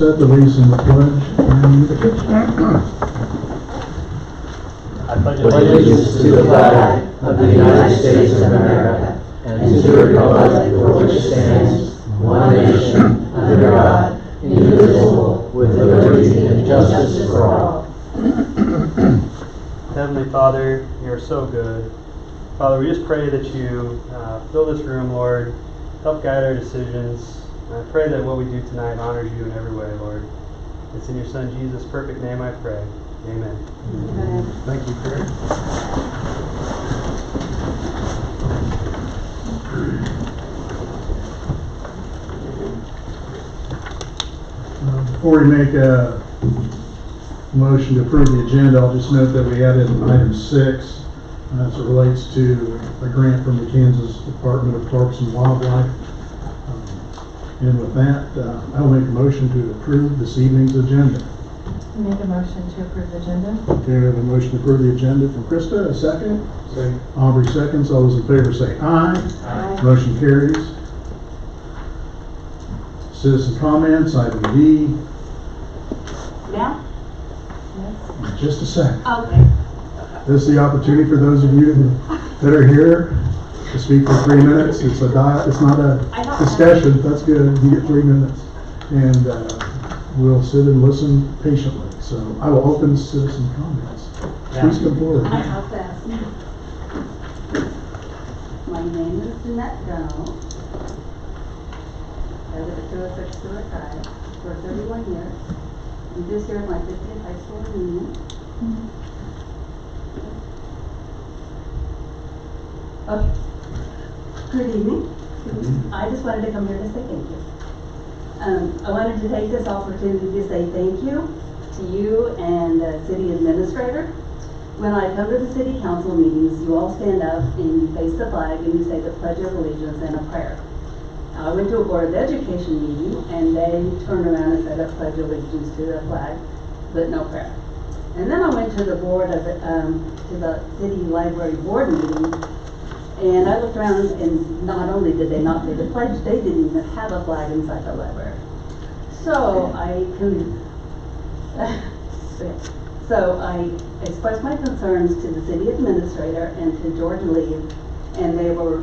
Set the lease and the pledge and the I pledge allegiance to the flag of the United States of America and to the republic for which it stands, one nation, under God, indivisible, with liberty and justice for all. Heavenly Father, you are so good. Father, we just pray that you fill this room, Lord. Help guide our decisions. I pray that what we do tonight honors you in every way, Lord. It's in your Son Jesus' perfect name I pray. Amen. Amen. Thank you, Craig. Before we make a motion to approve the agenda, I'll just note that we added item 6 as it relates to a grant from the Kansas Department of Parks and Wildlife. And with that, I'll make a motion to approve this evening's agenda. Make a motion to approve the agenda. Okay, we have a motion to approve the agenda from Krista, a second. Second. Aubrey seconds. All those in favor say aye. Aye. Motion carries. Citizen comments, item D. Now? In just a second. Okay. This is the opportunity for those of you that are here to speak for 3 minutes. It's not a discussion. That's good. You get 3 minutes. And we'll sit and listen patiently. So I will open citizen comments. Please come forward. I'll fast. My name is Jeanette Gunnell. I live at 206 Stewart Drive for 31 years. And this year is my 50th high school reunion. Okay. Good evening. I just wanted to come here to say thank you. I wanted to take this opportunity to say thank you to you and the city administrator. When I come to the city council meetings, you all stand up and you face the flag and you say the Pledge of Allegiance and a prayer. I went to a Board of Education meeting and they turned around and said a Pledge of Allegiance to the flag, but no prayer. And then I went to the to the city library board meeting, and I looked around and not only did they not say the pledge, they didn't even have a flag inside the library. So I expressed my concerns to the city administrator and to George Lee, and they were,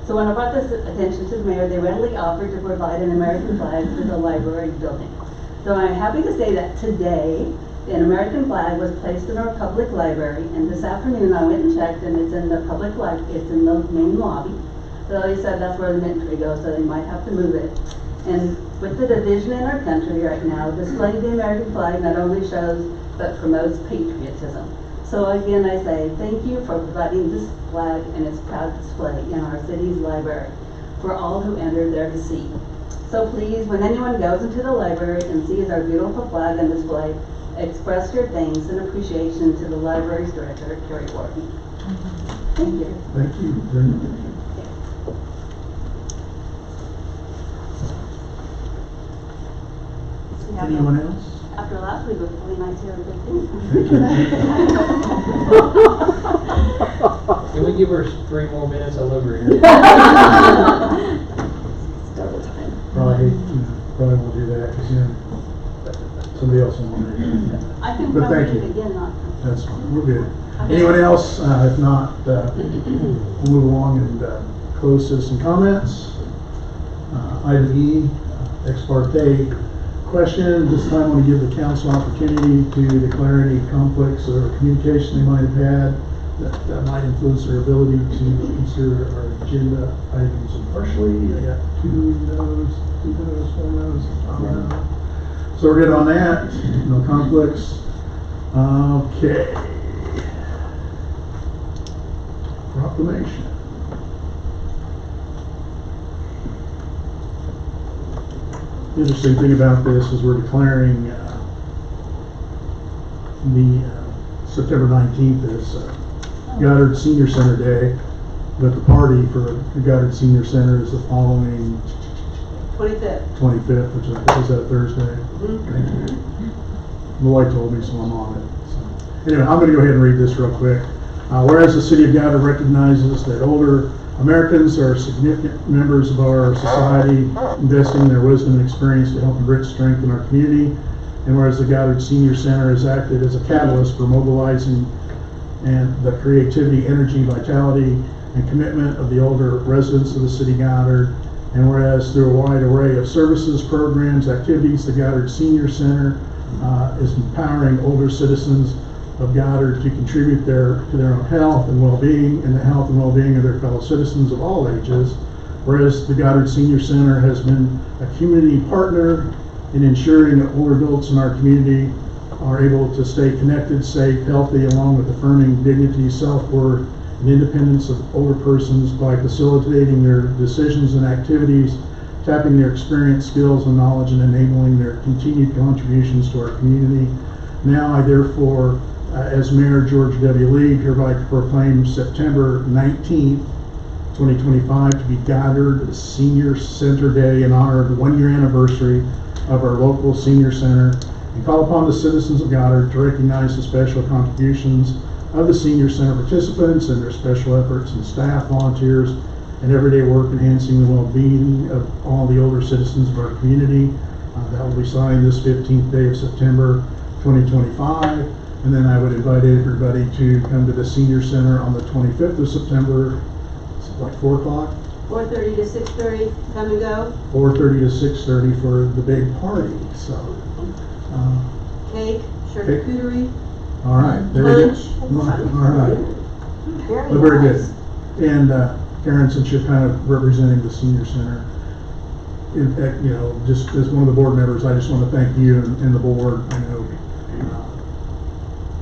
so when I brought this attention to the mayor, they readily offered to provide an American flag for the library building. So I'm happy to say that today, an American flag was placed in our public library, and this afternoon I went and checked, and it's in the it's in the main lobby. So they said that's where the mint tree goes, so they might have to move it. And with the division in our country right now, displaying the American flag not only shows, but promotes patriotism. So again, I say thank you for providing this flag and its proud display in our city's library for all who enter there to see. So please, when anyone goes into the library and sees our beautiful flag on display, express your thanks and appreciation to the library's director, Carrie Wharton. Thank you. Thank you very much. Anyone else? After last week was really nice here in 15. Can we give her 3 more minutes? I love her here. Double time. Probably won't do that because somebody else will want to. I can But probably thank do it you. again, not. That's fine. We're good. Anyone else? If not, we'll move along and close citizen comments. Item E, ex parte question. This time I want to give the council opportunity to declare any conflicts or communication they might have had that might influence their ability to consider our agenda items impartially. I got 2 no's, 4 no's. So we're good on that. No conflicts. Okay. Proclamation. The interesting thing about this is we're declaring the September 19th as Goddard Senior Center Day, but the party for the Goddard Senior Center is the following 25th, which is that a Thursday? Thank you. Roy told me, so I'm on it. So. Anyway, I'm going to go ahead and read this real quick. Whereas the City of Goddard recognizes that older Americans are significant members of our society, investing their wisdom and experience to help enrich, strengthen our community. And whereas the Goddard Senior Center has acted as a catalyst for mobilizing and the creativity, energy, vitality, and commitment of the older residents of the City of Goddard. And whereas through a wide array of services, programs, activities, the Goddard Senior Center is empowering older citizens of Goddard to contribute to their own health and well-being and the health and well-being of their fellow citizens of all ages. Whereas the Goddard Senior Center has been a community partner in ensuring that older adults in our community are able to stay connected, safe, healthy, along with affirming dignity, self-worth, and independence of older persons by facilitating their decisions and activities, tapping their experience, skills, and knowledge, and enabling their continued contributions to our community. Now I therefore, as Mayor George W. Lee, hereby proclaim September 19th, 2025 to be Goddard Senior Center Day in honor of the 1-year anniversary of our local senior center, and call upon the citizens of Goddard to recognize the special contributions of the senior center participants and their special efforts and staff, volunteers, and everyday work enhancing the well-being of all the older citizens of our community. That will be signed this 15th day of September 2025. And then I would invite everybody to come to the senior center on the 25th of September, like 4 o'clock? 4:30 to 6:30, come and go. 4:30 to 6:30 for the big party, so. Cake, charcuterie, All right, there we go. lunch. All right, well, very good. And Karen, since you're kind of representing the senior center, just as one of the board members, I just want to thank you and the board. I know.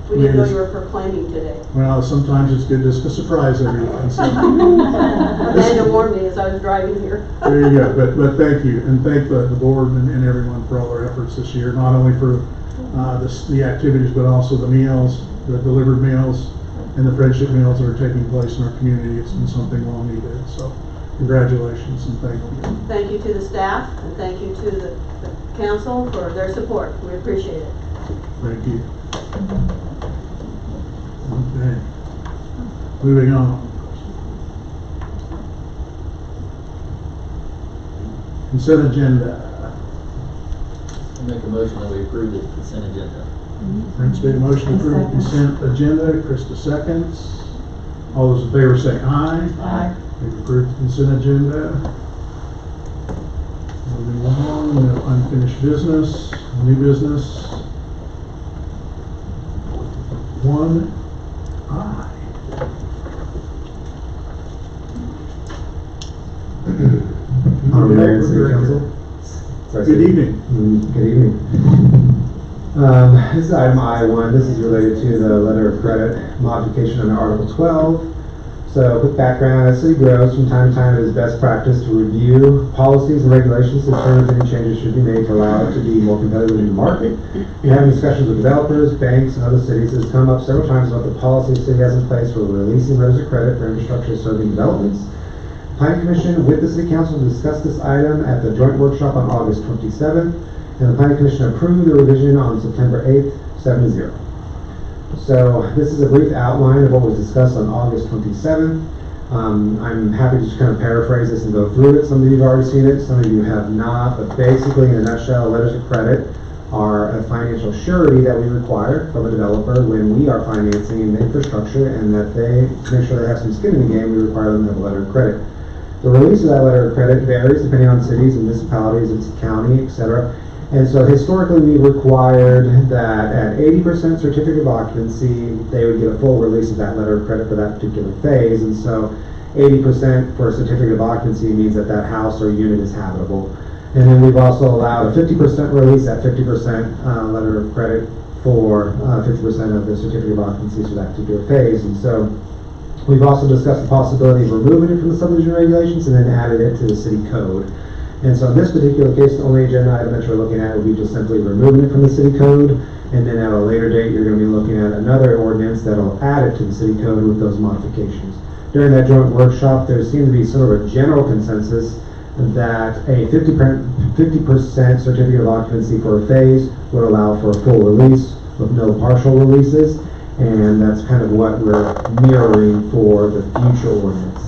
We didn't know you were proclaiming today. Well, sometimes it's good just to surprise everyone. So. Amanda warned me as I was driving here. There you go. But thank you, and thank the board and everyone for all their efforts this year. Not only for the activities, but also the meals, the delivered meals, and the friendship meals that are taking place in our community. It's been something long needed. So, congratulations and thank you. Thank you to the staff and thank you to the council for their support. We appreciate it. Thank you. Okay. Moving on. Consent agenda. I make a motion that we approve the consent agenda. Prince made a motion to approve the consent agenda. Krista seconds. All those in favor say aye. Aye. We've approved the consent agenda. Moving on, we have unfinished business, new business. 1I. Mayor and City Council. Good evening. Good evening. This is item I1. This is related to the letter of credit modification under Article 12. So, quick background, as city grows, from time to time it is best practice to review policies and regulations to determine if any changes should be made to allow it to be more competitive in the market. We're having discussions with developers, banks, and other cities. It's come up several times about the policy the city has in place for releasing letters of credit for infrastructure serving developments. Planning Commission with the City Council discussed this item at the joint workshop on August 27th, and the Planning Commission approved the revision on September 8th, 7-0. So this is a brief outline of what was discussed on August 27th. I'm happy to just kind of paraphrase this and go through it. Some of you have already seen it, some of you have not, but basically in a nutshell, letters of credit are a financial surety that we require from a developer when we are financing the infrastructure, and that they, to make sure they have some skin in the game, we require them to have a letter of credit. The release of that letter of credit varies depending on cities and municipalities, its county, etc. And so historically we required that at 80% certificate of occupancy, they would get a full release of that letter of credit for that particular phase. And so 80% for a certificate of occupancy means that that house or unit is habitable. And then we've also allowed a 50% release at 50% letter of credit for 50% of the certificate of occupancy for that particular phase. And so we've also discussed the possibility of removing it from the subdivision regulations and then added it to the city code. And so in this particular case, the only agenda item that you're looking at would be just simply removing it from the city code, and then at a later date, you're going to be looking at another ordinance that'll add it to the city code with those modifications. During that joint workshop, there seemed to be sort of a general consensus that a 50% certificate of occupancy for a phase would allow for a full release with no partial releases. And that's kind of what we're mirroring for the future ordinance.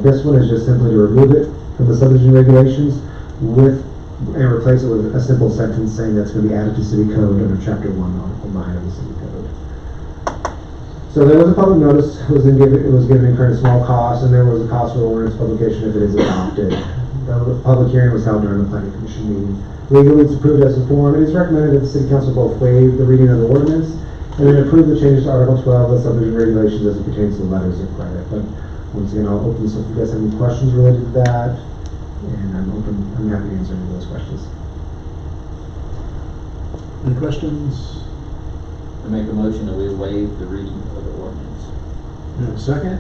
This one is just simply to remove it from the subdivision regulations and replace it with a simple sentence saying that's going to be added to city code under chapter 1, article 9 of the city code. So there was a public notice, it was given incurring a small cost, and there was a cost for the ordinance publication if it is adopted. The public hearing was held during the planning commission meeting. Legally, it's approved as a form. It is recommended that the city council both waive the reading of the ordinance and then approve the changes to article 12 of the subdivision regulations as it pertains to the letters of credit. But once again, I'll open this up if you guys have any questions related to that. And I'm happy to answer any of those questions. Any questions? I make a motion that we waive the reading of the ordinance. Do you have a second?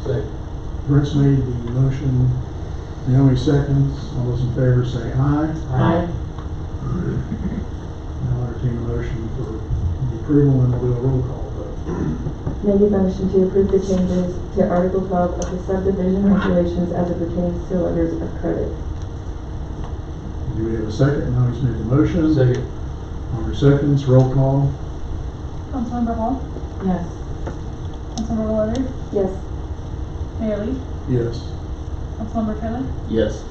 Second. Brent's made the motion. Naomi seconds. All those in favor say aye. Aye. I'll entertain a motion for the approval and we'll do a roll call vote. Make a motion to approve the changes to Article 12 of the subdivision regulations as it pertains to letters of credit. Do we have a second? Naomi's made the motion. Second. Oliver seconds. Roll call. Councilmember Hall, Yes. Councilmember Leonard, Yes. Mayor Lee, Yes. Councilmember Taylor, Yes.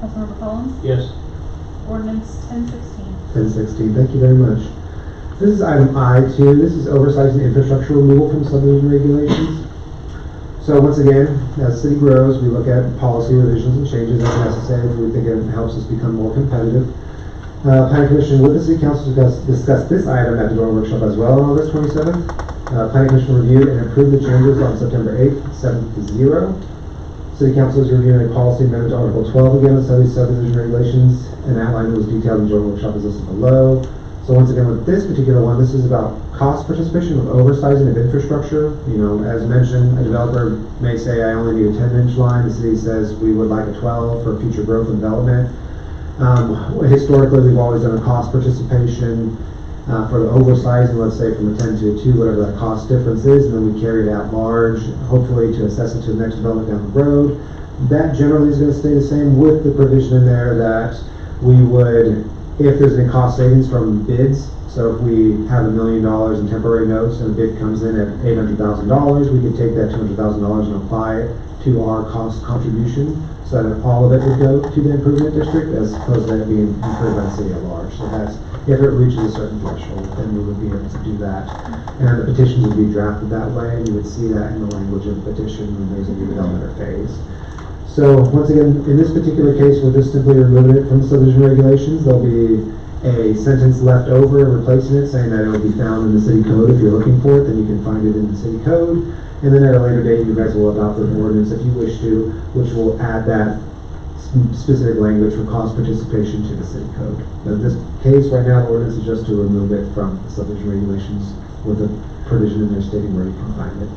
Councilmember Collins, Yes. ordinance 1016. 1016, thank you very much. This is item I2. This is oversizing infrastructure removal from subdivision regulations. So once again, as city grows, we look at policy revisions and changes as necessary if we think it helps us become more competitive. Planning Commission with the City Council discussed this item at the Door Workshop as well on August 27th. Planning Commission reviewed and approved the changes on September 8th, 7-0. City Council is reviewing a policy amendment to Article 12 again of subdivision regulations, and outline was detailed in Joint Workshop is listed below. So once again, with this particular one, this is about cost participation with oversizing of infrastructure. You know, as mentioned, a developer may say, I only need a 10-inch line. The city says we would like a 12 for future growth and development. Historically, we've always done a cost participation for the oversizing, let's say from a 10 to a 2, whatever that cost difference is, and then we carry it out large, hopefully to assess it to the next development down the road. That generally is going to stay the same with the provision in there that we would, if there's any cost savings from bids, so if we have $1 million in temporary notes and a bid comes in at $800,000, we could take that $200,000 and apply it to our cost contribution, so that all of it would go to the improvement district as opposed to it being incurred by the city at large. So that's, if it reaches a certain threshold, then we would be able to do that. And the petitions would be drafted that way, and you would see that in the language of the petition when there's a new development or phase. So once again, in this particular case, we're just simply removing it from the subdivision regulations. There'll be a sentence left over replacing it, saying that it will be found in the city code. If you're looking for it, then you can find it in the city code. And then at a later date, you guys will adopt an ordinance if you wish to, which will add that specific language for cost participation to the city code. Now, in this case, right now, the ordinance is just to remove it from the subdivision regulations with a provision in there stating where you can find it.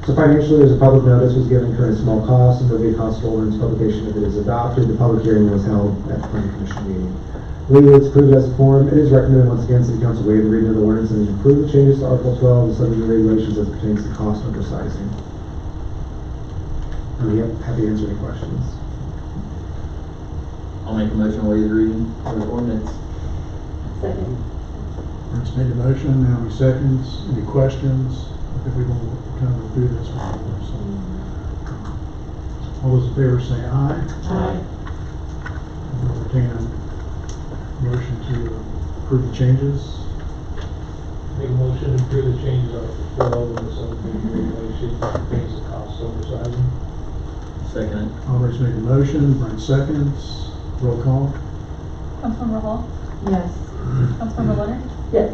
So financially, there's a public notice was given incurring a small cost, and there'll be a cost for ordinance publication if it is adopted. The public hearing was held at the planning commission meeting. Legally, it's approved as a form. It is recommended once again, City Council waive the reading of the ordinance and approve the changes to Article 12 of the subdivision regulations as pertains to cost oversizing. And we have to answer any questions. I'll make a motion to waive the reading of the ordinance. Second. Brent's made the motion, Naomi seconds. Any questions? I think we've kind of through this before, so. All those in favor say aye. Aye. I'll entertain a motion to approve the changes. Make a motion to approve the changes of the 12 of the subdivision regulations that pertains to cost oversizing. Second. Albert's made the motion, Brent seconds. Roll call. Councilmember Hall, Yes. Councilmember Leonard, Yes.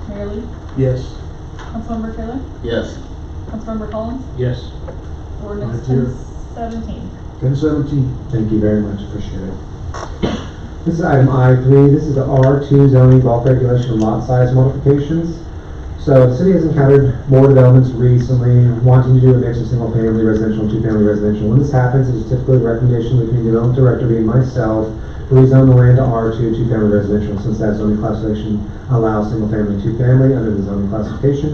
Mayor Lee, Yes. Councilmember Taylor, Yes. Councilmember Collins, Yes. ordinance 5-0. 1017. 1017. Thank you very much, appreciate it. This is item I3. This is the R2 zoning bulk regulation and lot size modifications. So the city has encountered more developments recently wanting to do a mix of single family residential and 2-family residential. When this happens, it is typically the recommendation of the community development director, being myself, to rezone the land to R2 2-family residential, since that zoning classification allows single family and 2-family under the zoning classification.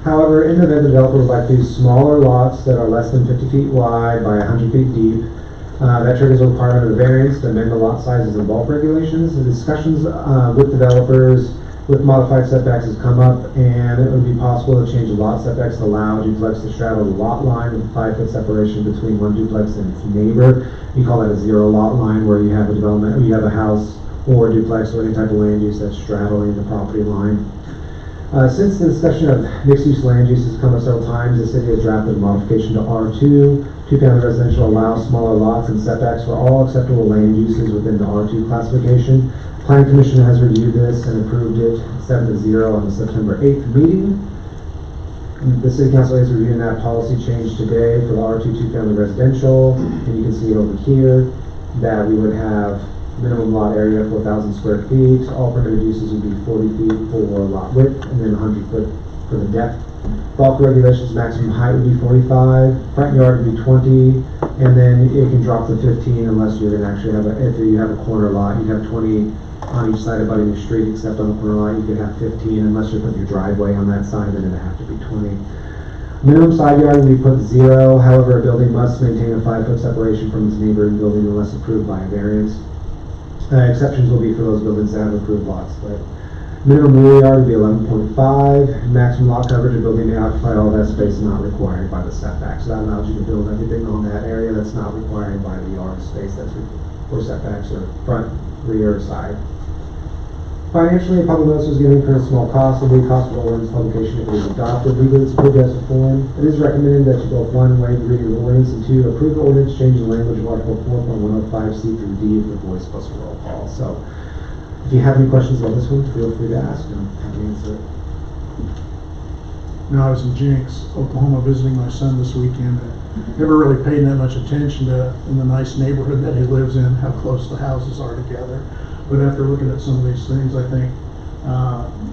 However, in the event the developer would like to do smaller lots that are less than 50 feet wide by 100 feet deep, that triggers a requirement of the variance to amend the lot sizes and bulk regulations. The discussions with developers with modified setbacks has come up, and it would be possible to change the lot setbacks to allow duplex to straddle the lot line with a 5-foot separation between one duplex and its neighbor. You call that a zero lot line, where you have a development, or you have a house or a duplex or any type of land use that's straddling the property line. Since the discussion of mixed-use land use has come up several times, the city has drafted a modification to R2. Two-family residential allows smaller lots and setbacks for all acceptable land uses within the R2 classification. Planning Commission has reviewed this and approved it 7-0 on the September 8th meeting. The City Council is reviewing that policy change today for the R2 two-family residential, and you can see it over here that we would have minimum lot area 4,000 square feet. All permitted uses would be 40 feet for lot width and then 100 foot for the depth. Bulk regulations maximum height would be 45, front yard would be 20, and then it can drop to 15 unless you're going to actually have if you have a corner lot, you'd have 20 on each side abutting the street, except on the corner lot you could have 15 unless you're putting your driveway on that side, then it'd have to be 20. Minimum side yard would be put 0, however a building must maintain a 5-foot separation from its neighboring building unless approved by a variance. Exceptions will be for those buildings that have approved lots, but minimum rear yard would be 11.5. Maximum lot coverage, a building may occupy all that space not required by the setback. So that allows you to build everything on that area that's not required by the yard space that's for setbacks or front, rear, or side. Financially, public notice was given for a small cost. Will be a cost for ordinance publication if it is adopted. Legally, it's approved as a form. It is recommended that you both 1, waive the reading of the ordinance, and 2, approve the ordinance changing the language of Article 4.105C through D with voice plus roll call. So, if you have any questions about this one, feel free to ask, and I'm happy to answer it. You know, I was in Jenks, Oklahoma, visiting my son this weekend, and never really paid that much attention to, in the nice neighborhood that he lives in, how close the houses are together. But after looking at some of these things, I think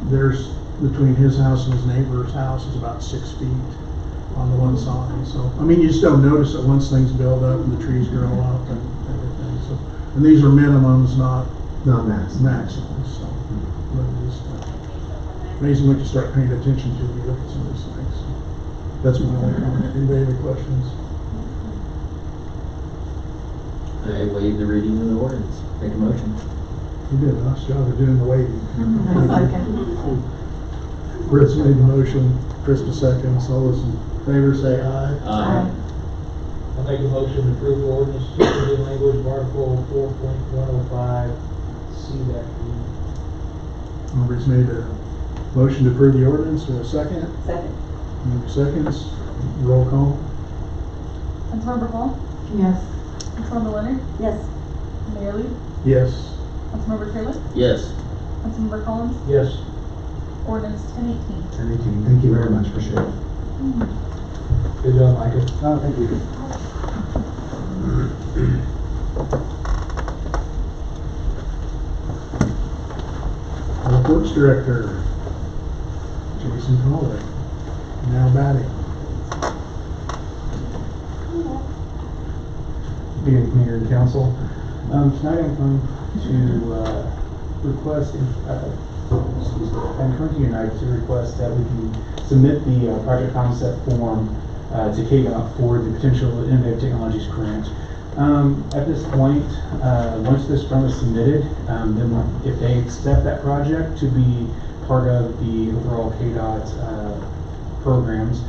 there's, between his house and his neighbor's house is about 6 feet on the one side. So, I mean, you just don't notice it once things build up and the trees grow up and everything. So, and these are minimums, not maximums. So, but it's amazing what you start paying attention to when you look at some of these things. So, that's my only comment. Anybody have any questions? I waive the reading of the ordinance. Make a motion. You did a nice job of doing the waiting. Second. Fritz made the motion, Krista seconds. All those in favor say aye. Aye. I make a motion to approve the ordinance to the language of Article 4.105, see that reading. Nobody's made a motion to approve the ordinance. Do we have a second? Second. Maybe seconds. Roll call. Councilmember Hall, Yes. Councilmember Leonard, Yes. Mayor Lee, Yes. Councilmember Taylor, Yes. Councilmember Collins, Yes. ordinance 1018. 1018. Thank you very much for sharing. Good job, Micah. Oh, thank you. Public Works Director, Jason Collier, now batting. Good Mayor and Council. Tonight I'm going to request, I'm coming to you tonight to request that we can submit the project concept form to KDOT for the potential Innovative Technologies grant. At this point, once this form is submitted, then if they accept that project to be part of the overall KDOT programs,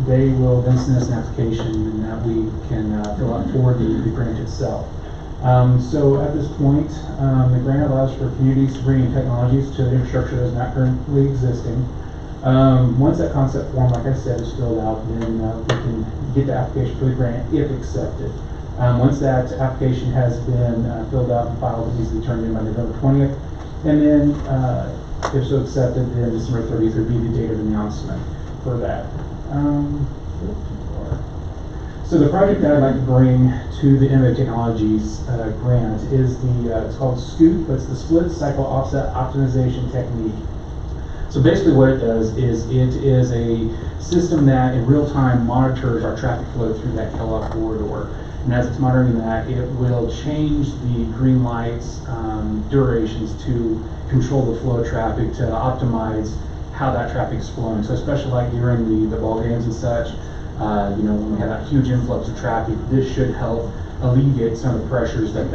they will then send us an application and that we can fill out for the grant itself. So at this point, the grant allows for communities to bring in technologies to the infrastructure that is not currently existing. Once that concept form, like I said, is filled out, then we can get the application for the grant if accepted. Once that application has been filled out and filed, it needs to be turned in by November 20th. And then, if so accepted, then December 30th would be the date of announcement for that. So the project that I'd like to bring to the Innovative Technologies grant is it's called SCOOT, but it's the Split Cycle Offset Optimization Technique. So basically what it does is it is a system that in real time monitors our traffic flow through that Kellogg corridor. And as it's monitoring that, it will change the green lights durations to control the flow of traffic to optimize how that traffic is flowing. So especially like during the ball games and such, when we have that huge influx of traffic, this should help alleviate some of the pressures that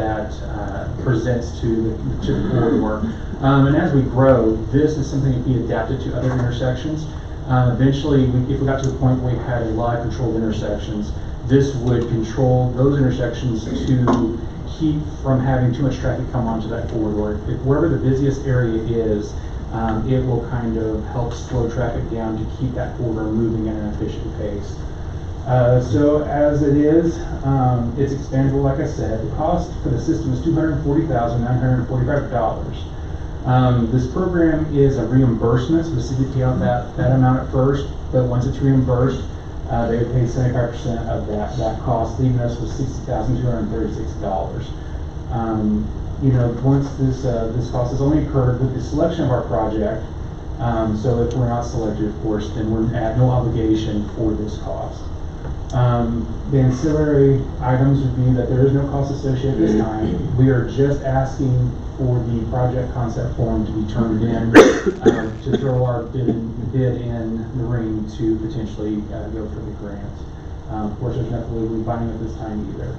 presents to the corridor. And as we grow, this is something that can be adapted to other intersections. Eventually, if we got to the point where we had a lot of controlled intersections, this would control those intersections to keep from having too much traffic come onto that corridor. Wherever the busiest area is, it will kind of help slow traffic down to keep that corridor moving at an efficient pace. So as it is, it's expandable, like I said. The cost for the system is $240,945. This program is a reimbursement, so the city would pay out that amount at first, but once it's reimbursed, they would pay 75% of that cost, leaving us with $60,236. Once this cost is only incurred with the selection of our project, so if we're not selected, of course, then we're at no obligation for this cost. The ancillary items would be that there is no cost associated at this time. We are just asking for the project concept form to be turned in to throw our bid in the ring to potentially go for the grant. Of course, there's nothing legally binding at this time either.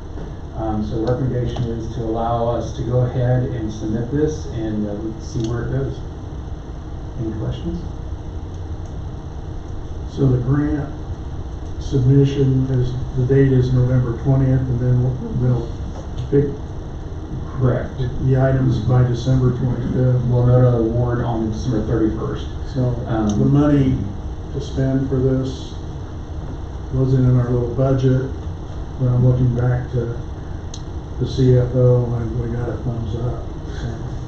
So the recommendation is to allow us to go ahead and submit this and see where it goes. Any questions? So the grant submission the date is November 20th, and then we'll pick Correct. the items by December 25th. We'll note an award on December 31st. So the money to spend for this wasn't in our little budget. When I'm looking back to the CFO, and we got a thumbs up.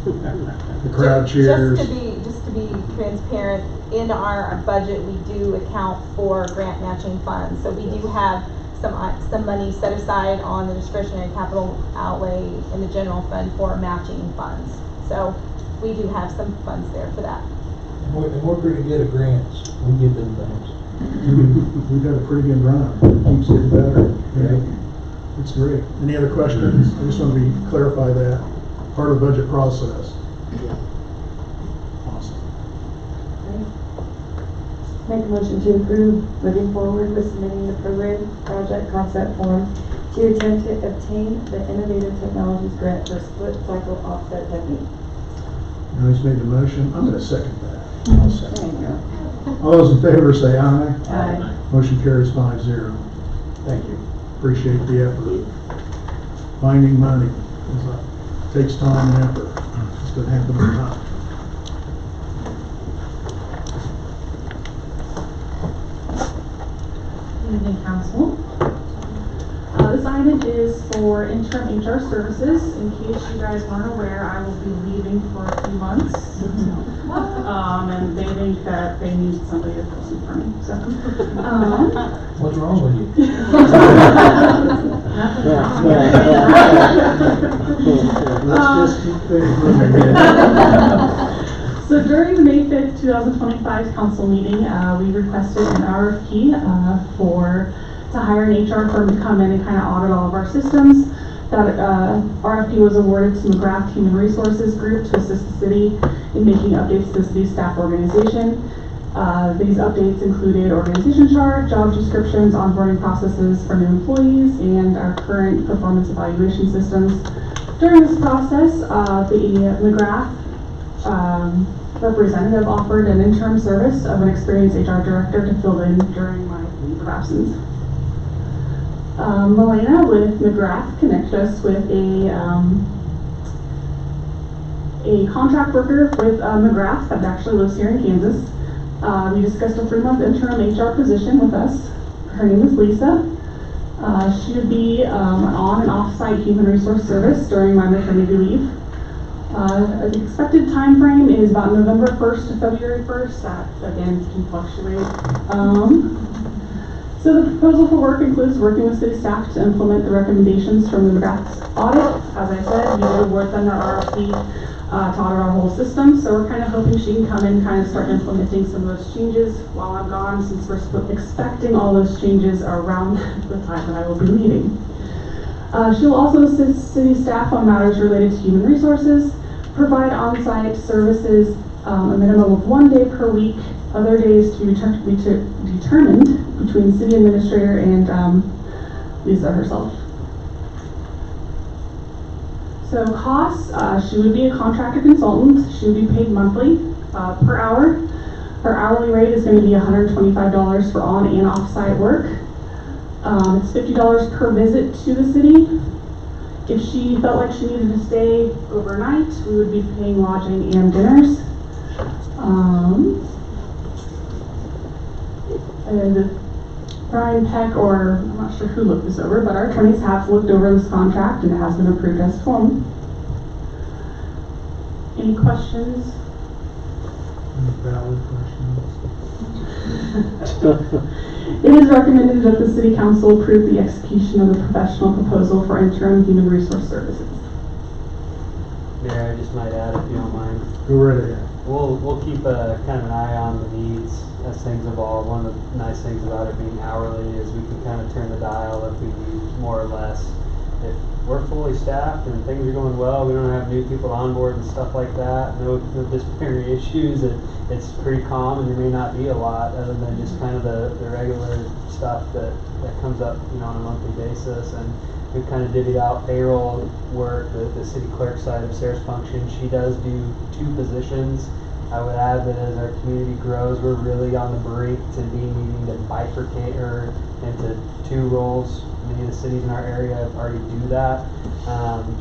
So the crowd cheers. Just to be transparent, in our budget, we do account for grant matching funds. So we do have some money set aside on the discretionary capital outlay in the general fund for matching funds. So we do have some funds there for that. And we're pretty good at grants. We give them things. We've had a pretty good run. It keeps getting better. Yeah. It's great. Any other questions? I just want to clarify that part of the budget process. Awesome. Make a motion to approve moving forward with submitting the program project concept form to attempt to obtain the Innovative Technologies Grant for split cycle offset technique. Now he's made the motion. I'm going to second that. I'll second that. All those in favor say aye. Aye. Motion carries 5-0. Thank you. Appreciate the effort. Finding money takes time and effort. It's going to happen over time. Good evening, Council. This item is for interim HR services. In case you guys weren't aware, I will be leaving for a few months. And they think that they need somebody to fill in for me. So, What's wrong with you? nothing wrong. Let's just keep things moving. So during the May 5th, 2025 council meeting, we requested an RFP to hire an HR firm to come in and kind of audit all of our systems. That RFP was awarded to McGrath Human Resources Group to assist the city in making updates to the city staff organization. These updates included organization chart, job descriptions, onboarding processes for new employees, and our current performance evaluation systems. During this process, the McGrath representative offered an interim service of an experienced HR director to fill in during my leave of absence. Melena with McGrath connected us with a contract worker with McGrath that actually lives here in Kansas. We discussed a 3-month interim HR position with us. Her name is Lisa. She would be on and off-site human resource service during my maternity leave. The expected time frame is about November 1st to February 1st. That, again, can fluctuate. So the proposal for work includes working with city staff to implement the recommendations from the McGrath's audit. As I said, we did award them our RFP to audit our whole system. So we're kind of hoping she can come in and kind of start implementing some of those changes while I'm gone, since we're expecting all those changes around the time that I will be leaving. She will also assist city staff on matters related to human resources, provide on-site services a minimum of 1 day per week, other days to be determined between city administrator and Lisa herself. So costs, she would be a contractor consultant. She would be paid monthly per hour. Her hourly rate is going to be $125 for on and off-site work. It's $50 per visit to the city. If she felt like she needed to stay overnight, we would be paying lodging and dinners. And Brian Peck, or I'm not sure who looked this over, but our attorneys have looked over this contract and it has been approved as form. Any questions? Any valid questions? It is recommended that the City Council approve the execution of the professional proposal for interim human resource services. Mayor, I just might add, if you don't mind, Go right ahead. we'll keep a kind of an eye on the needs as things evolve. One of the nice things about it being hourly is we can kind of turn the dial if we need more or less. If we're fully staffed and things are going well, we don't have new people on board and stuff like that, no disciplinary issues, it's pretty calm, and there may not be a lot other than just kind of the regular stuff that comes up, you know, on a monthly basis. And we've kind of divvied out payroll work, the city clerk side of Sarah's function. She does do 2 positions. I would add that as our community grows, we're really on the brink to needing to bifurcate her into 2 roles. Many of the cities in our area already do that.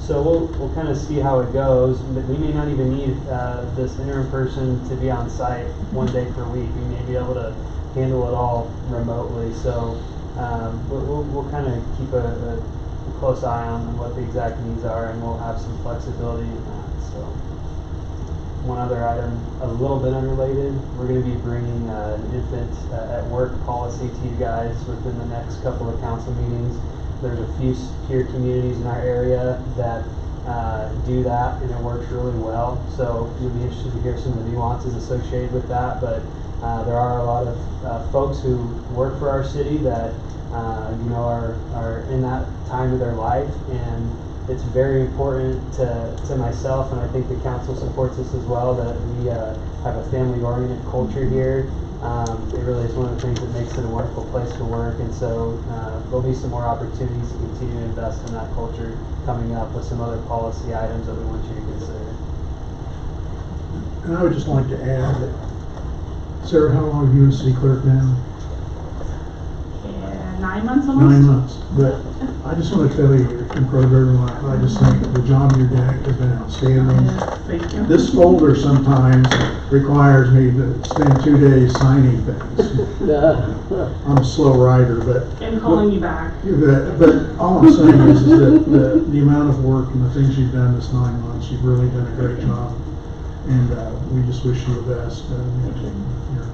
So we'll kind of see how it goes. But we may not even need this interim person to be on site 1 day per week. We may be able to handle it all remotely. So we'll kind of keep a close eye on what the exact needs are, and we'll have some flexibility in that. So one other item, a little bit unrelated, we're going to be bringing an infant at work policy to you guys within the next couple of council meetings. There's a few peer communities in our area that do that, and it works really well. So you'll be interested to hear some of the nuances associated with that. But there are a lot of folks who work for our city that you know are in that time of their life, and it's very important to myself, and I think the council supports this as well, that we have a family-oriented culture here. It really is one of the things that makes it a wonderful place to work, and so there'll be some more opportunities to continue to invest in that culture coming up with some other policy items that we want you to consider. And I would just like to add that, Sarah, how long have you been city clerk now? 9 months almost? 9 months. But I just want to tell you, in front of everyone, I just think the job you're doing has been outstanding. Thank you. This folder sometimes requires me to spend 2 days signing things. I'm a slow writer, but And calling you back. but all I'm saying is that the amount of work and the things you've done this 9 months, you've really done a great job. And we just wish you the best in your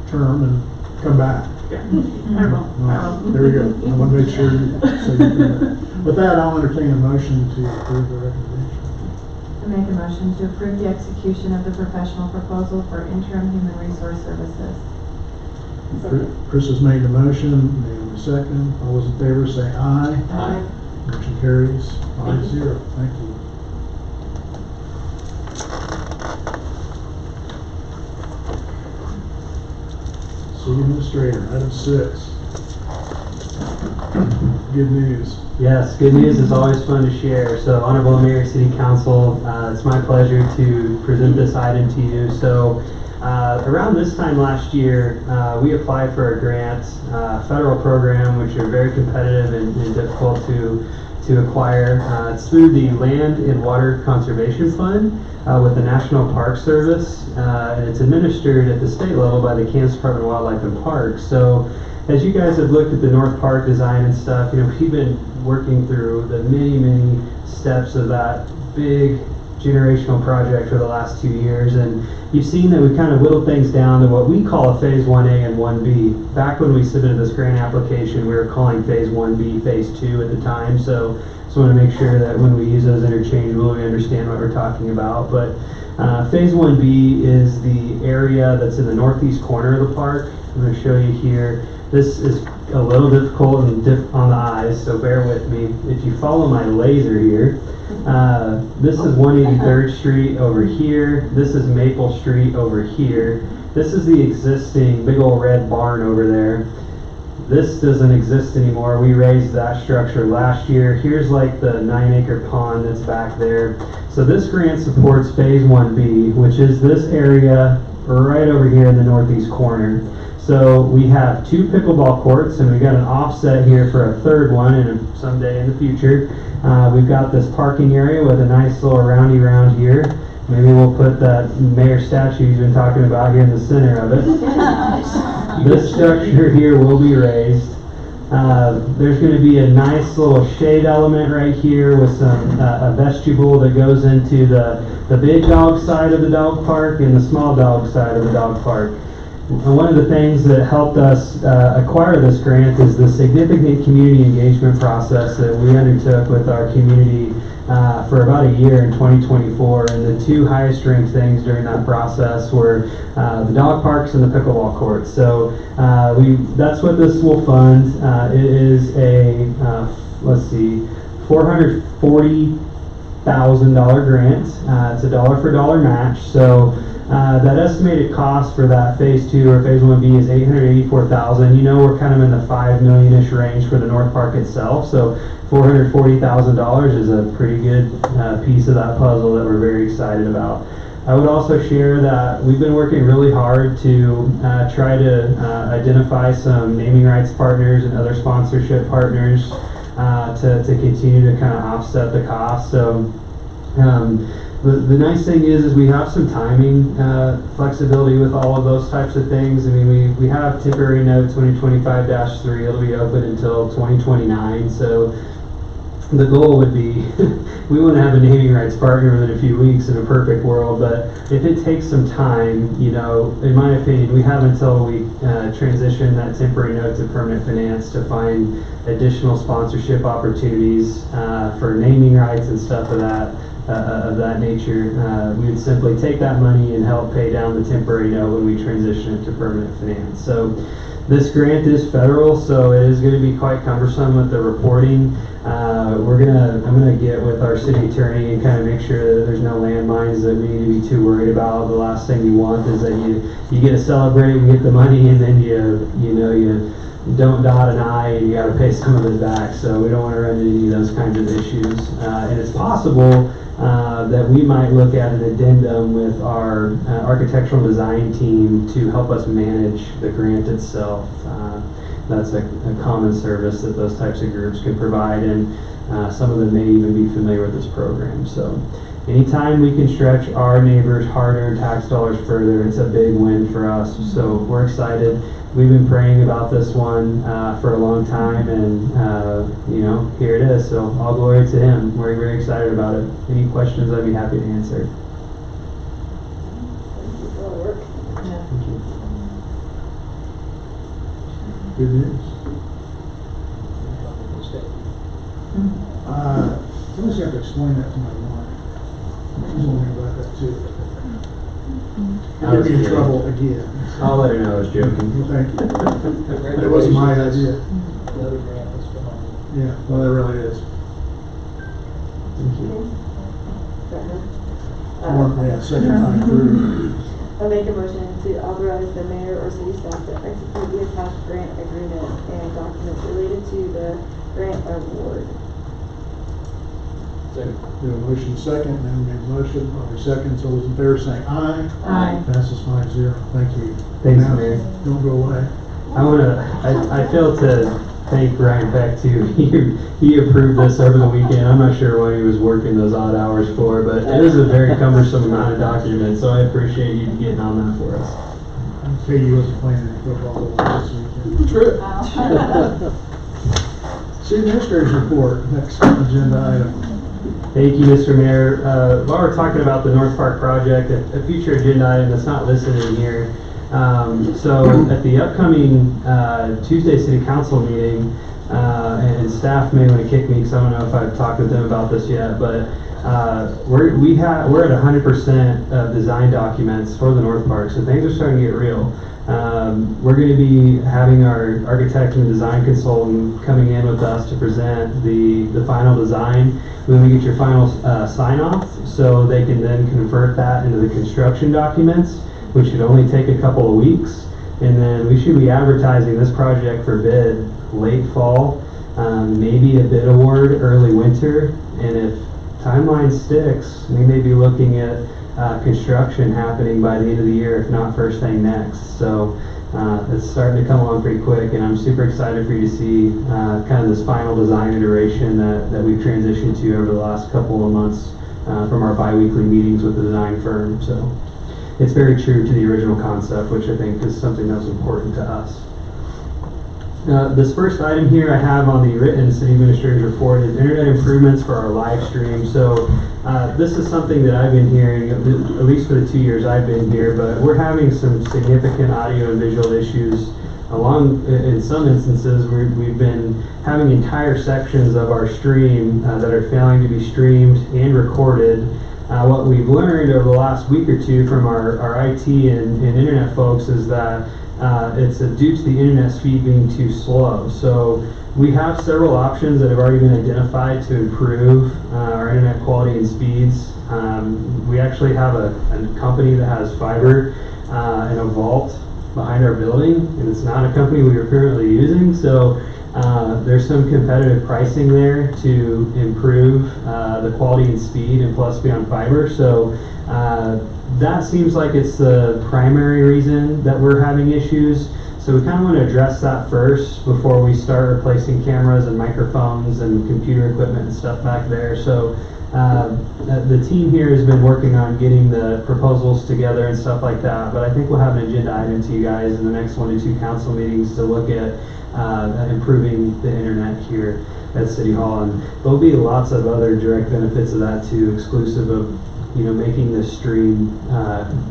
term, and come back. Yeah, I will. There we go. I want to make sure. So you can, with that, I'll entertain a motion to approve the recommendation. I make a motion to approve the execution of the professional proposal for interim human resource services. Chris has made the motion, Naomi second. All those in favor say aye. Aye. Motion carries 5-0. Thank you. City Administrator, item 6. Good news. Yes, good news is always fun to share. So, Honorable Mayor, City Council, it's my pleasure to present this item to you. So, around this time last year, we applied for a grant, federal program, which are very competitive and difficult to acquire. It's through the Land and Water Conservation Fund with the National Park Service, and it's administered at the state level by the Kansas Department of Wildlife and Parks. So, as you guys have looked at the North Park design and stuff, you know, we've been working through the many steps of that big generational project for the last 2 years, and you've seen that we kind of whittled things down to what we call a Phase 1A and 1B. Back when we submitted this grant application, we were calling Phase 1B Phase 2 at the time, so just want to make sure that when we use those interchangeably, we understand what we're talking about. But Phase 1B is the area that's in the northeast corner of the park. I'm going to show you here. This is a little difficult and on the eyes, so bear with me. If you follow my laser here, this is 183rd Street over here. This is Maple Street over here. This is the existing big old red barn over there. this doesn't exist anymore. We raised that structure last year. Here's like the 9-acre pond that's back there. So this grant supports phase 1B, which is this area right over here in the northeast corner. So we have 2 pickleball courts, and we've got an offset here for a third one and someday in the future. We've got this parking area with a nice little roundy round here. Maybe we'll put that mayor statue he's been talking about here in the center of it. This structure here will be raised. There's going to be a nice little shade element right here with some a vestibule that goes into the big dog side of the dog park and the small dog side of the dog park. And one of the things that helped us acquire this grant is the significant community engagement process that we undertook with our community for about a year in 2024. And the 2 highest ranked things during that process were the dog parks and the pickleball courts. So that's what this will fund. It is a, let's see, $440,000 grant. It's a dollar for dollar match. So that estimated cost for that phase 2 or phase 1B is $884,000. You know, we're kind of in the $5 million-ish range for the North Park itself. So $440,000 is a pretty good piece of that puzzle that we're very excited about. I would also share that we've been working really hard to try to identify some naming rights partners and other sponsorship partners to continue to kind of offset the cost. So the nice thing is we have some timing flexibility with all of those types of things. I mean, we have temporary note 2025-3. It'll be open until 2029. So the goal would be we want to have a naming rights partner within a few weeks in a perfect world, but if it takes some time, you know, in my opinion, we have until we transition that temporary note to permanent finance to find additional sponsorship opportunities for naming rights and stuff of that nature. We would simply take that money and help pay down the temporary note when we transition it to permanent finance. So this grant is federal, so it is going to be quite cumbersome with the reporting. I'm gonna get with our city attorney and kind of make sure that there's no landmines that we need to be too worried about. The last thing you want is that you get to celebrate and get the money, and then you don't dot an I and you got to pay some of it back. So we don't want to run into any of those kinds of issues. And it's possible that we might look at an addendum with our architectural design team to help us manage the grant itself. That's a common service that those types of groups can provide, and some of them may even be familiar with this program. So anytime we can stretch our neighbors' hard-earned tax dollars further, it's a big win for us. So we're excited. We've been praying about this one for a long time, and here it is. So all glory to Him. We're very excited about it. Any questions, I'd be happy to answer. Thank you. Good news. Somebody's got to explain that to my wife. She's wondering about that too. I'll get me in trouble again. I'll let her know I was joking. Well, thank you. It wasn't my idea. Another grant that's phenomenal. Yeah, well, it really is. Thank you. Second time through. I make a motion to authorize the mayor or city staff to execute the attached grant agreement and documents related to the grant award. Second. We have a motion second, and then we have a motion over second. So those in favor saying aye. Aye. Passes 5-0. Thank you. Thanks, Now, Mayor. Don't go away. I failed to thank Ryan Peck too. He approved this over the weekend. I'm not sure what he was working those odd hours for, but it is a very cumbersome amount of documents, so I appreciate you getting on that for us. Katie wasn't playing any football this weekend. True. City Administrator's report, next agenda item. Thank you, Mr. Mayor. While we're talking about the North Park project, a future agenda item that's not listed in here. So at the upcoming Tuesday City Council meeting, and staff may want to kick me because I don't know if I've talked with them about this yet, but we're at 100% of design documents for the North Park, so things are starting to get real. We're going to be having our architect and design consultant coming in with us to present the final design when we get your final sign-off, so they can then convert that into the construction documents, which should only take a couple of weeks. And then we should be advertising this project for bid late fall, maybe a bid award early winter. And if timeline sticks, we may be looking at construction happening by the end of the year, if not first thing next. So it's starting to come along pretty quick, and I'm super excited for you to see kind of this final design iteration that we've transitioned to over the last couple of months from our bi-weekly meetings with the design firm. So it's very true to the original concept, which I think is something that was important to us. This first item here I have on the written city administrator's report is internet improvements for our live stream. So this is something that I've been hearing, at least for the 2 years I've been here, but we're having some significant audio and visual issues. In some instances, we've been having entire sections of our stream that are failing to be streamed and recorded. What we've learned over the last week or two from our IT and internet folks is that it's due to the internet speed being too slow. So we have several options that have already been identified to improve our internet quality and speeds. We actually have a company that has fiber in a vault behind our building, and it's not a company we are currently using. So there's some competitive pricing there to improve the quality and speed, and plus be on fiber. So that seems like it's the primary reason that we're having issues. So we kind of want to address that first before we start replacing cameras and microphones and computer equipment and stuff back there. So the team here has been working on getting the proposals together and stuff like that, but I think we'll have an agenda item to you guys in the next 1 to 2 council meetings to look at improving the internet here at City Hall. And there'll be lots of other direct benefits of that too, exclusive of making the stream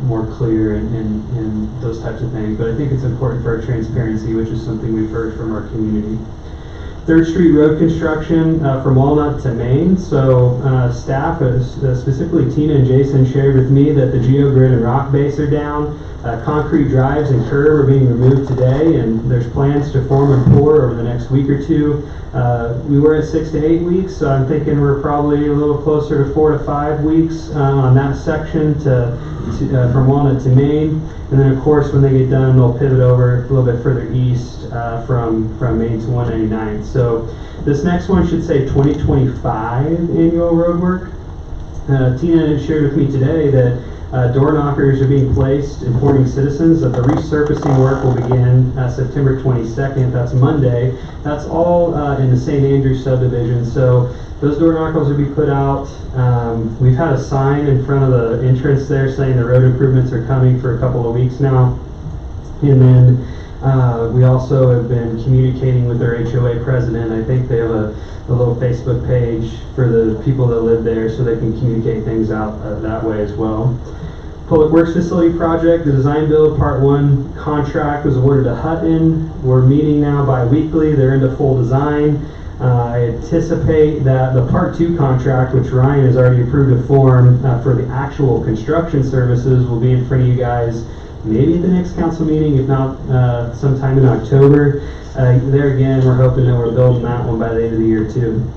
more clear and those types of things. But I think it's important for our transparency, which is something we've heard from our community. 3rd Street Road construction from Walnut to Main. So staff, specifically Tina and Jason, shared with me that the geogrid and rock base are down. Concrete drives and curb are being removed today, and there's plans to form and pour over the next week or two. We were at 6 to 8 weeks, so I'm thinking we're probably a little closer to 4 to 5 weeks on that section from Walnut to Main. And then of course when they get done, they'll pivot over a little bit further east from Main to 199. So this next one should say 2025 annual road work. Tina shared with me today that door knockers are being placed, informing citizens that the resurfacing work will begin September 22nd. That's Monday. That's all in the St. Andrews subdivision. So those door knockers will be put out. We've had a sign in front of the entrance there saying the road improvements are coming for a couple of weeks now. And then we also have been communicating with their HOA president. I think they have a little Facebook page for the people that live there so they can communicate things out that way as well. Public Works Facility Project, the design build part 1 contract was awarded to Hutton. We're meeting now bi-weekly. They're into full design. I anticipate that the part 2 contract, which Ryan has already approved a form for the actual construction services, will be in front of you guys maybe at the next council meeting, if not sometime in October. There again, we're hoping that we're building that one by the end of the year too.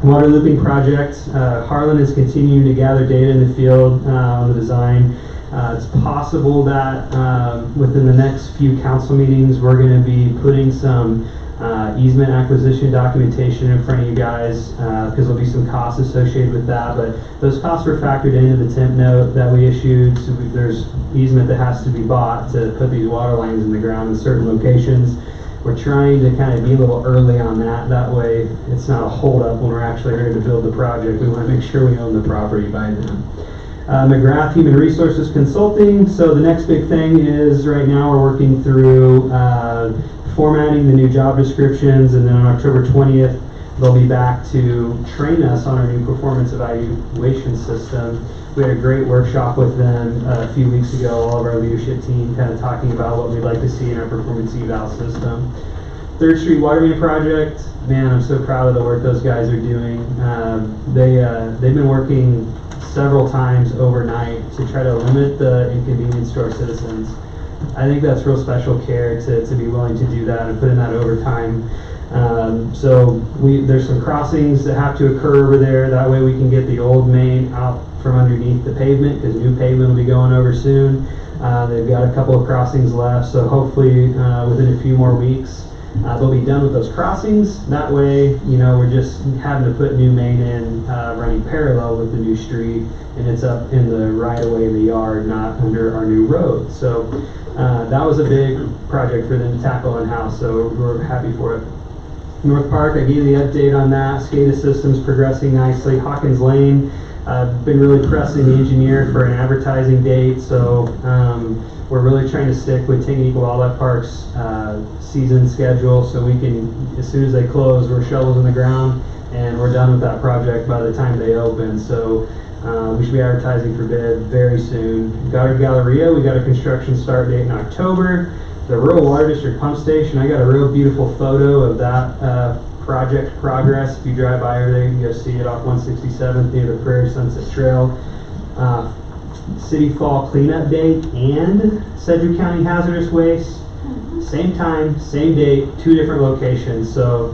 Water looping project, Harlan is continuing to gather data in the field on the design. It's possible that within the next few council meetings, we're going to be putting some easement acquisition documentation in front of you guys because there'll be some costs associated with that. But those costs were factored into the temp note that we issued. So there's easement that has to be bought to put these water lines in the ground in certain locations. We're trying to kind of be a little early on that. That way it's not a holdup when we're actually ready to build the project. We want to make sure we own the property by then. McGrath Human Resources Consulting. So the next big thing is right now we're working through formatting the new job descriptions, and then on October 20th they'll be back to train us on our new performance evaluation system. We had a great workshop with them a few weeks ago, all of our leadership team kind of talking about what we'd like to see in our performance eval system. 3rd Street Water Main Project, man, I'm so proud of the work those guys are doing. They've been working several times overnight to try to limit the inconvenience to our citizens. I think that's real special care to be willing to do that and put in that overtime. So there's some crossings that have to occur over there. That way we can get the old main out from underneath the pavement, because new pavement will be going over soon. They've got a couple of crossings left, so hopefully within a few more weeks they'll be done with those crossings. That way, we're just having to put new main in running parallel with the new street, and it's up in the right of way in the yard, not under our new road. So that was a big project for them to tackle in-house, so we're happy for it. North Park, I gave you the update on that. SCADA system's progressing nicely. Hawkins Lane, been really pressing the engineer for an advertising date, so we're really trying to stick with Tanganyika Wildlife Park's season schedule, so we can, as soon as they close, we're shovels in the ground and we're done with that project by the time they open. So we should be advertising for bid very soon. Goddard Galleria, we got a construction start date in October. The Rural Water District pump station, I got a real beautiful photo of that project progress. If you drive by over there, you can go see it off 167th near the Prairie Sunset Trail. City Fall cleanup date and Sedgwick County hazardous waste. Same time, same date, 2 different locations. So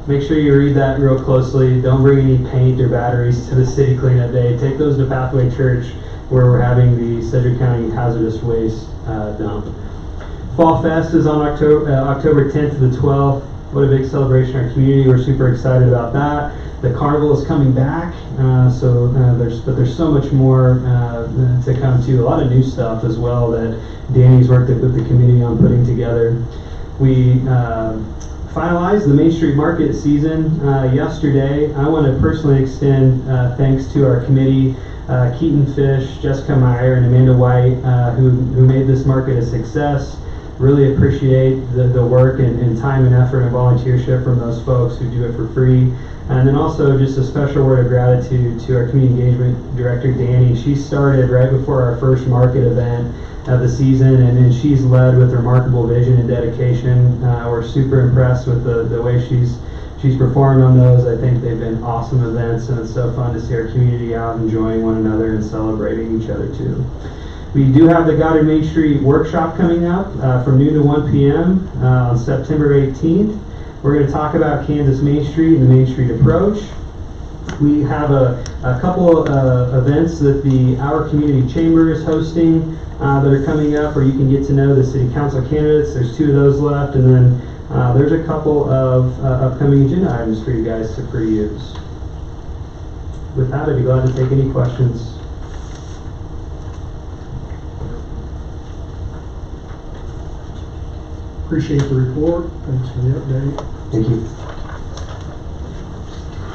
make sure you read that real closely. Don't bring any paint or batteries to the city cleanup day. Take those to Pathway Church, where we're having the Sedgwick County hazardous waste dump. Fall Fest is on October 10th to the 12th. What a big celebration in our community. We're super excited about that. The carnival is coming back, there's so much more to come to. A lot of new stuff as well that Danny's worked with the committee on putting together. We finalized the Main Street Market season yesterday. I want to personally extend thanks to our committee, Keaton Fish, Jessica Meyer, and Amanda White, who made this market a success. Really appreciate the work and time and effort and volunteership from those folks who do it for free. And then also just a special word of gratitude to our community engagement director, Danny. She started right before our first market event of the season, and she's led with remarkable vision and dedication. We're super impressed with the way she's performed on those. I think they've been awesome events, and it's so fun to see our community out enjoying one another and celebrating each other too. We do have the Goddard Main Street workshop coming up from noon to 1 p.m. On September 18th. We're going to talk about Kansas Main Street and the Main Street approach. We have a couple events that the Our Community Chamber is hosting that are coming up, where you can get to know the city council candidates. There's 2 of those left, and then there's a couple of upcoming agenda items for you guys to peruse. With that, I'd be glad to take any questions. Appreciate the report. Thanks for the update. Thank you.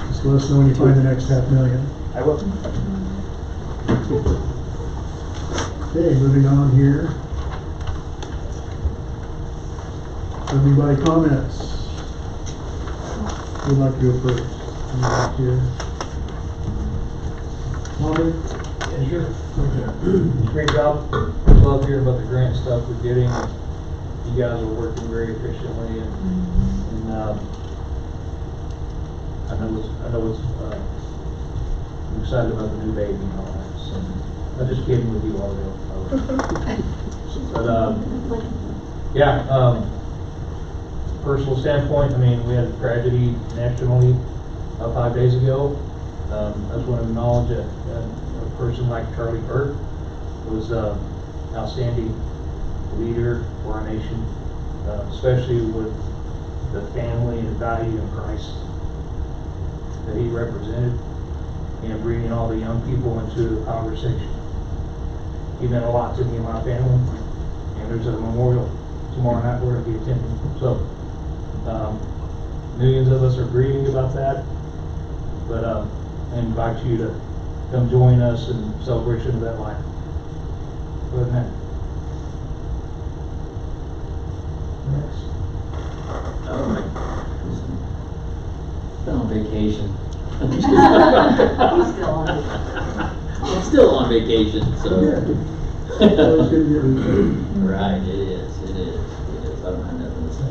Just let us know when you find the next $500,000. I will. Okay, moving on here. Anybody comments? Who'd like to go first? Anybody here? Molly? Yeah, sure. Okay. Great job. Love hearing about the grant stuff we're getting. You guys are working very efficiently, and I know it's I'm excited about the new baby and all that. So I'm just kidding with you all. But yeah, personal standpoint, I mean, we had a tragedy nationally 5 days ago. I just want to acknowledge a person like Charlie Burke was outstanding leader for our nation, especially with the family and value in Christ that he represented, and bringing all the young people into the conversation. He meant a lot to me and my family, and there's a memorial tomorrow night we're going to be attending. So millions of us are grieving about that, but I invite you to come join us in celebration of that life. Other than that, Been on vacation. He's still on it. I'm still on vacation, so. Always good to get rid Right, it is. I don't have nothing to say.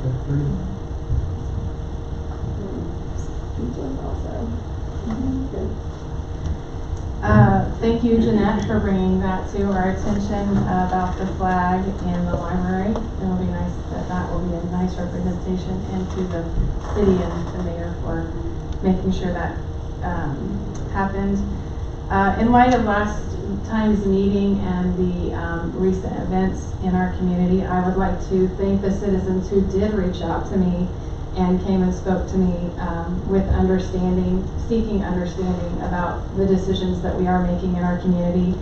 Thank you, Jeanette, for bringing that to our attention about the flag in the library. It'll be nice that will be a nice representation, and to the city and the mayor for making sure that happened. In light of last time's meeting and the recent events in our community, I would like to thank the citizens who did reach out to me and came and spoke to me with understanding, seeking understanding about the decisions that we are making in our community.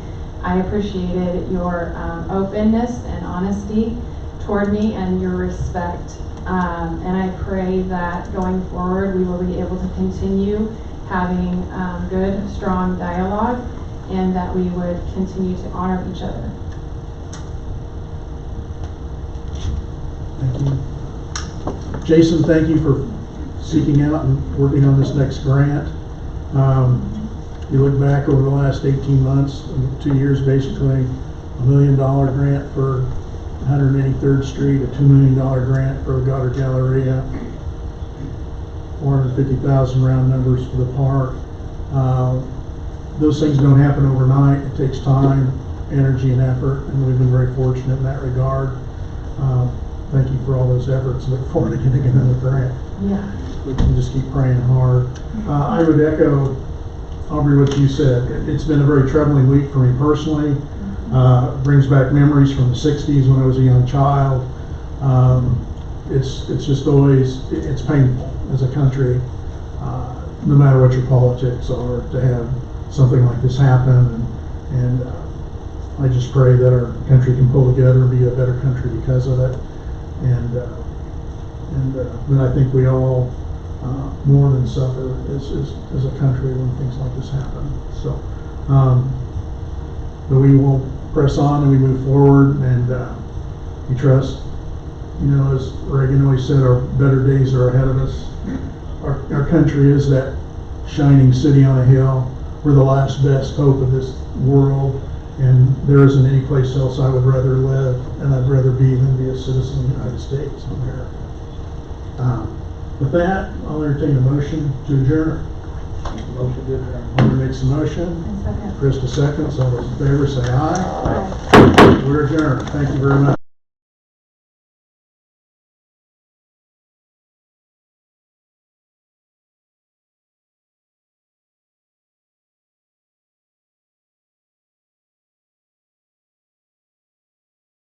I appreciated your openness and honesty toward me and your respect. And I pray that going forward we will be able to continue having good, strong dialogue, and that we would continue to honor each other. Thank you. Jason, thank you for seeking out and working on this next grant. You look back over the last 18 months, 2 years basically, $1 million grant for 183rd Street, a $2 million grant for the Goddard Galleria, 450,000 round numbers for the park. Those things don't happen overnight. It takes time, energy, and effort, and we've been very fortunate in that regard. Thank you for all those efforts. Look forward to getting another grant. Yeah. We can just keep praying hard. I would echo, Aubrey, what you said. It's been a very troubling week for me personally. Brings back memories from the 60s when I was a young child. It's just always, it's painful as a country, no matter what your politics are, to have something like this happen. And I just pray that our country can pull together and be a better country because of it. But I think we all more than suffer as a country when things like this happen. So, but we will press on and we move forward, and we trust. You know, as Reagan always said, our better days are ahead of us. Our country is that shining city on a hill. We're the last best hope of this world, and there isn't any place else I would rather live, and I'd rather be than be a citizen of the United States of America. With that, I'll entertain a motion to adjourn. Motion to adjourn. Hunter makes a motion. And second. Krista seconds. All those in favor say aye. We're adjourned. Thank you very much.